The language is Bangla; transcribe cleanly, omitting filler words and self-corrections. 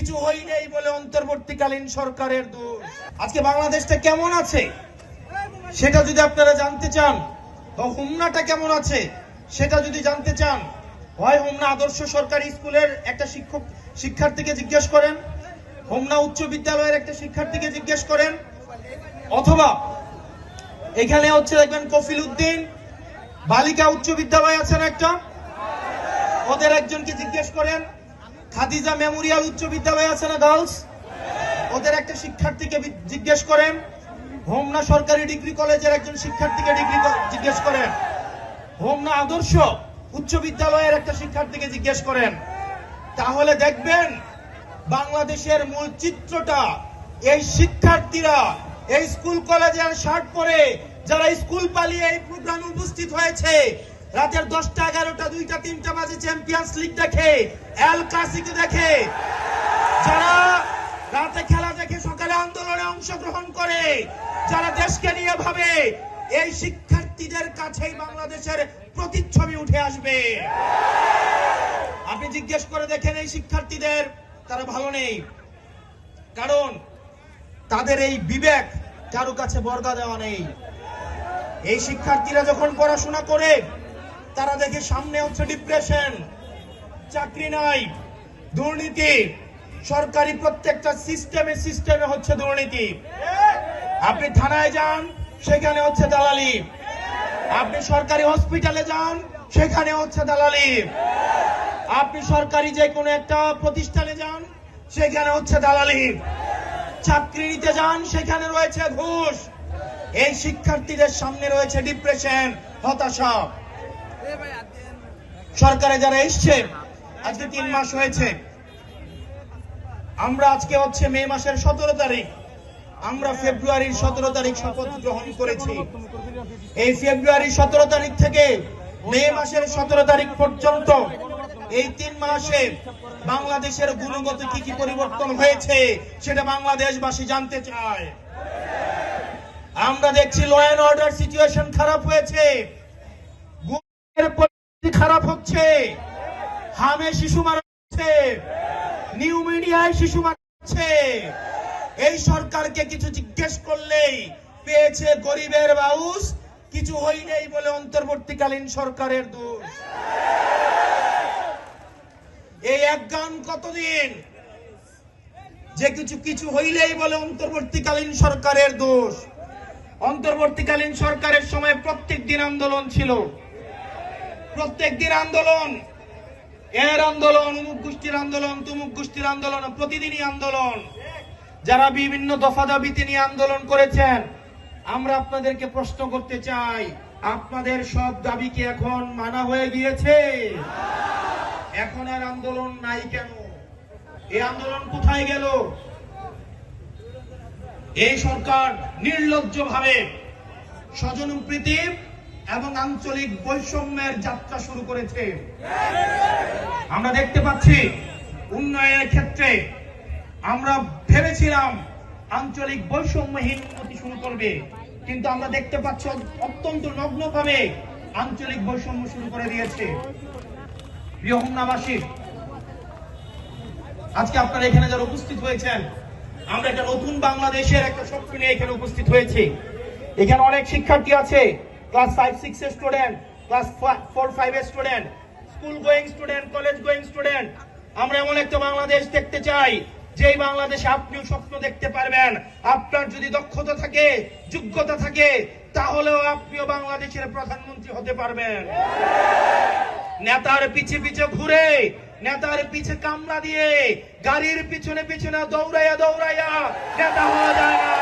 কিছু হয়নি বলে অন্তর্বর্তীকালীন সরকারের দোষ। আজকে বাংলাদেশটা কেমন আছে সেটা যদি আপনারা জানতে চান, বা হোমনাটা কেমন আছে সেটা যদি জানতে চান, হয় হোমনা আদর্শ সরকারি স্কুলের একটা শিক্ষার্থীকে জিজ্ঞেস করেন, হোমনা উচ্চ বিদ্যালয়ের একটা শিক্ষার্থীকে জিজ্ঞেস করেন, অথবা এখানে দেখবেন কফিল উদ্দিন বালিকা উচ্চ বিদ্যালয় আছে না একটা, ওদের একজনকে জিজ্ঞেস করেন, খাদিজা মেমোরিয়াল উচ্চ বিদ্যালয় আছে না গার্লস, ওদের একটা শিক্ষার্থীকে জিজ্ঞেস করেন, হোমনা সরকারি ডিগ্রি কলেজের একজন শিক্ষার্থীকে জিজ্ঞেস করেন, হোমনা আদর্শ উচ্চ বিদ্যালয়ের একটা শিক্ষার্থীকে জিজ্ঞেস করেন, তাহলে দেখবেন বাংলাদেশের মূল চিত্রটা এই শিক্ষার্থীরা এই স্কুল কলেজের শার্ট পরে যারা স্কুল পালিয়ে এই প্রোগ্রামে উপস্থিত হয়েছে, রাতের 10টা 11টা 2টা 3টা বাজে চ্যাম্পিয়ন্স লিগ দেখে, এল ক্লাসিকো দেখে, যারা রাতে খেলা দেখে সকালে আন্দোলনে অংশগ্রহণ করে, যারা দেশকে নিয়ে ভাবে, এই শিক্ষার্থীদের কাছেই বাংলাদেশের প্রতিচ্ছবি উঠে আসবে। আপনি জিজ্ঞেস করে দেখেন এই শিক্ষার্থীদের, তারা ভালো নেই, কারণ তাদের এই বিবেক কারো কাছে বর্গা দেওয়া নেই। এই শিক্ষার্থীরা যখন পড়াশোনা করে তারা দেখে সামনে হচ্ছে ডিপ্রেশন, চাকরি নাই, দুর্নীতি, সরকারি প্রত্যেকটা সিস্টেমে হচ্ছে দুর্নীতি। আপনি থানায় যান, সেখানে হচ্ছে দালালি, আপনি সরকারি হসপিটালে যান, সেখানে হচ্ছে দালালি, আপনি সরকারি যে কোনো একটা প্রতিষ্ঠানে যান, সেখানে হচ্ছে দালালি, চাকরি নিতে যান, সেখানে রয়েছে ঘুষ। এই শিক্ষার্থীদের সামনে রয়েছে ডিপ্রেশন, হতাশা। সরকারে যারা এসছে আজকে 3 মাস হয়েছে, আমরা আজকে হচ্ছে মে মাসের 17 তারিখ, আমরা ফেব্রুয়ারির 17 তারিখ শপথ গ্রহণ করেছি। এই ফেব্রুয়ারি 17 তারিখ থেকে মে মাসের 17 তারিখ পর্যন্ত এই 3 মাসে বাংলাদেশের গুণগত কি পরিবর্তন হয়েছে সেটা বাংলাদেশবাসী জানতে চায়। আমরা দেখছি ল এন্ড অর্ডার সিচুয়েশন খারাপ হয়েছে, পরিস্থিতি খারাপ হচ্ছে, হামে শিশু মারা হচ্ছে, নিউ মিডিয়ায় শিশু মারা হচ্ছে। এই সরকারকে কিছু জিজ্ঞেস করলেই পেয়েছে গরিবের বাউস, কিছু হয়নি বলে অন্তর্বর্তীকালীন সরকারের দোষ। এই এক গান কতদিন যে কিছু হইলেই বলে অন্তর্বর্তীকালীন সরকারের দোষ। অন্তর্বর্তীকালীন সরকারের সময় প্রত্যেক দিন আন্দোলন ছিল, প্রত্যেক দিন আন্দোলন, এর আন্দোলন, অমুক গোষ্ঠীর আন্দোলন, তমুক গোষ্ঠীর আন্দোলন, প্রতিদিনই আন্দোলন। যারা বিভিন্ন দফা দাবিতে নিয়ে আন্দোলন করেছেন, আমরা আপনাদেরকে প্রশ্ন করতে চাই, আপনাদের সব দাবি কি এখন মানা হয়ে গিয়েছে? এখন আর আন্দোলন নাই কেন? এই আন্দোলন কোথায় গেল? এই সরকার নির্লজ্জভাবে স্বজনপ্রীতি এবং আঞ্চলিক বৈষম্যের যাত্রা শুরু করেছে। আমরা দেখতে পাচ্ছি উন্নয়নের ক্ষেত্রে আমরা ভেবেছিলাম আঞ্চলিক বৈষম্যহীন উন্নতি শুরু করবে, কিন্তু আমরা দেখতে পাচ্ছি অত্যন্ত নগ্নভাবে আঞ্চলিক বৈষম্য শুরু করে দিয়েছে। প্রিয় হোমনাবাসী, আজকে আপনারা এখানে যারা উপস্থিত হয়েছেন, আমরা একটা নতুন বাংলাদেশের একটা স্বপ্ন নিয়ে এখানে উপস্থিত হয়েছি। এখানে অনেক শিক্ষার্থী আছে, ক্লাস 5-6 এর স্টুডেন্ট, ক্লাস 4-5 এর student, school going student, college going student. আমরা এমন একটা বাংলাদেশ দেখতে চাই যেই বাংলাদেশে আপনিও স্বপ্ন দেখতে পারবেন। আপনার যদি দক্ষতা থাকে, যোগ্যতা থাকে, তাহলেও আপনিও বাংলাদেশের প্রধানমন্ত্রী হতে পারবেন। নেতার পিছে পিছে ঘুরে, নেতার পিছে কামলা দিয়ে, গাড়ির পিছনে পিছনে দৌড়াইয়া নেতা হওয়া যায় না।